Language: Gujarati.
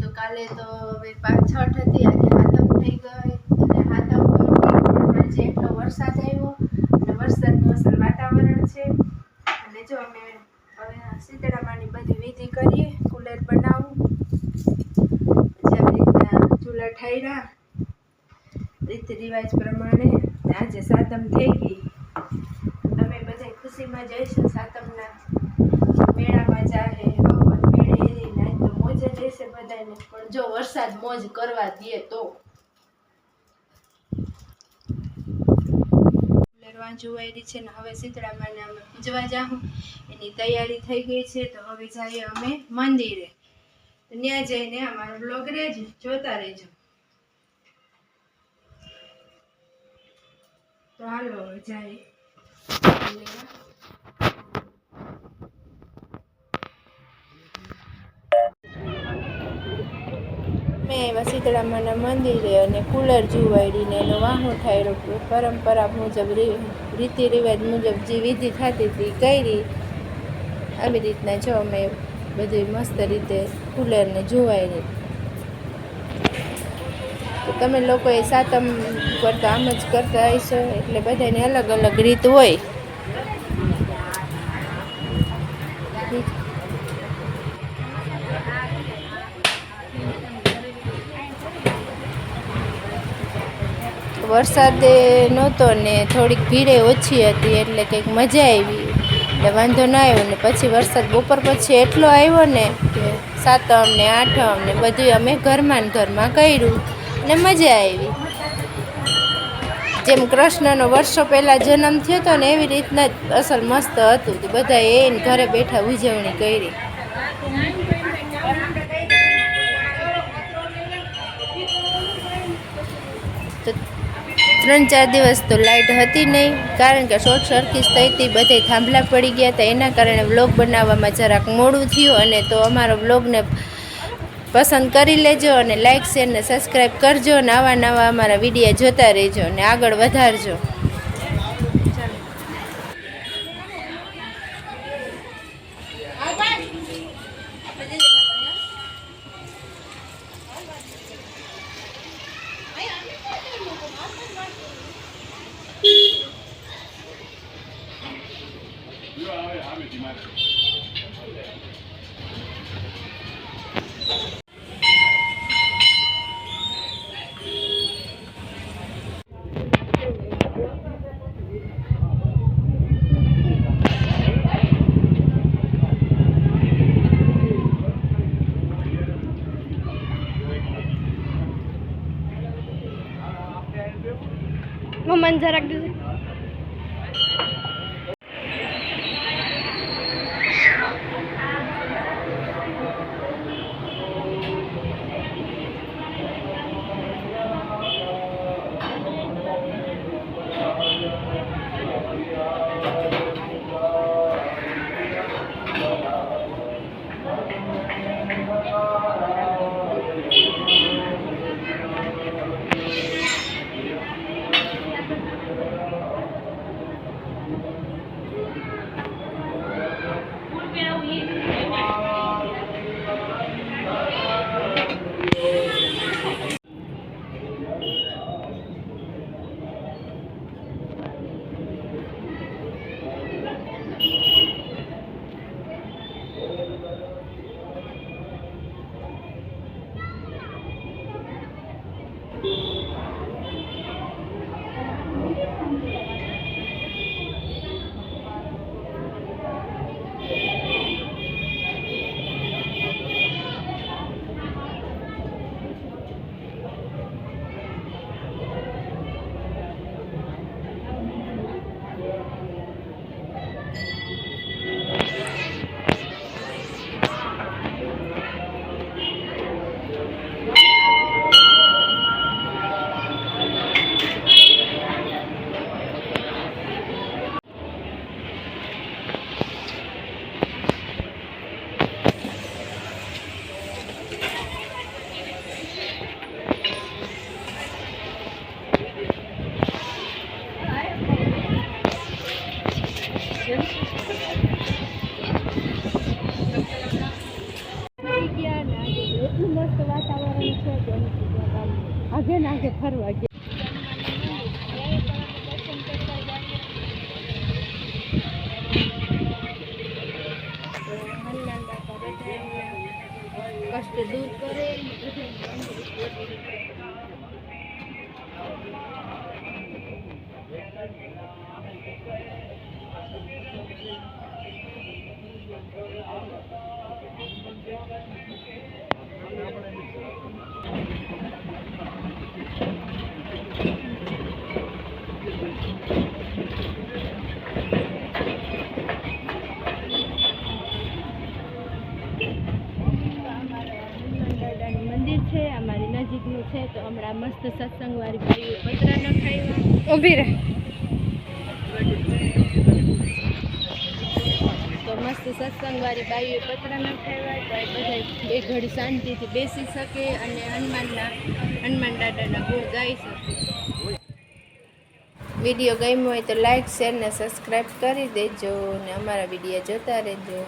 તો કાલે તો હવે 5-6 હતી, આજે હાથમ થઈ ગઈ અને હાથમ આજે એટલો વરસાદ આવ્યો અને વરસાદનું અસર વાતાવરણ છે. અને જો અમે હવે શીતળામાની બધી વિધિ કરીએ, કુલર બનાવું, પછી આવી રીતના ચૂલા ઠાર્યા રીતિ રિવાજ પ્રમાણે. આજે સાતમ થઈ ગઈ, તમે બધા ખુશીમાં જઈશું સાતમના મેળામાં જાહે મેળે આજ તો મોજ જ રહેશે બધાને, પણ જો વરસાદ મોજ કરવા દે તો. વાંચુવાયરી છે ને હવે શીતળામાને અમે પૂજવા જાઉં, એની તૈયારી થઈ ગઈ છે. તો હવે જઈએ અમે મંદિરે, ત્યાં જઈને અમારો બ્લોગ જોતા રહેજો. તો હાલો જાય મેં એવા શીતળામાના મંદિરે અને કુલર જુવાડીને એનો વાહો થાય પરંપરા મુજબ રીતિ રિવાજ મુજબ જે વિધિ થતી હતી કરી. આવી રીતના જો અમે બધી મસ્ત રીતે કુલરને જુવાડી. તો તમે લોકોએ સાતમ પર તો આમ જ કરતા હશો, એટલે બધાને અલગ અલગ રીત હોય. વરસાદ નહોતો ને થોડીક ભીડે ઓછી હતી એટલે કંઈક મજા આવી, એટલે વાંધો ના આવ્યો. ને પછી વરસાદ બપોર પછી એટલો આવ્યો ને કે સાતમ ને આઠમ ને બધું અમે ઘરમાં ને ઘરમાં કર્યું ને મજા આવી. જેમ કૃષ્ણનો વર્ષો પહેલાં જન્મ થયો હતો ને એવી રીતના જ અસલ મસ્ત હતું. બધાએ એને ઘરે બેઠા ઉજવણી કરી. તો 3-4 દિવસ તો લાઇટ હતી નહીં, કારણ કે શોર્ટ સર્કિટ થઈ હતી, બધે થાંભલા પડી ગયા હતા. એના કારણે વ્લોગ બનાવવામાં જરાક મોડું થયું. અને તો અમારો વ્લોગને પસંદ કરી લેજો અને લાઇક શેર ને સબસ્ક્રાઈબ કરજો અને નવા અમારા વિડીયો જોતા રહેજો અને આગળ વધારજો. મમ્મા જરાક દીધું. એટલું મસ્ત વાતાવરણ છે કે આગે ને આગે ફરવા ગયા. હનુમાન બાપા બધા કષ્ટ દૂર કરે. મંદિર છે અમારી નજીકનું છે તો હમણાં મસ્ત સત્સંગવાળી ભાઈઓ પતરા નખાવ્યા. ઊભી રહે તો મસ્ત સત્સંગવાળી બાઈઓ પતરા નખાવ્યા તો એ બધા બે ઘડી શાંતિથી બેસી શકે અને હનુમાન દાદાના ગુણ ગાઈ શકે. વિડીયો ગમ્યો હોય તો લાઈક શેર ને સબસ્ક્રાઈબ કરી દેજો ને અમારા વિડીયો જોતા રહેજો.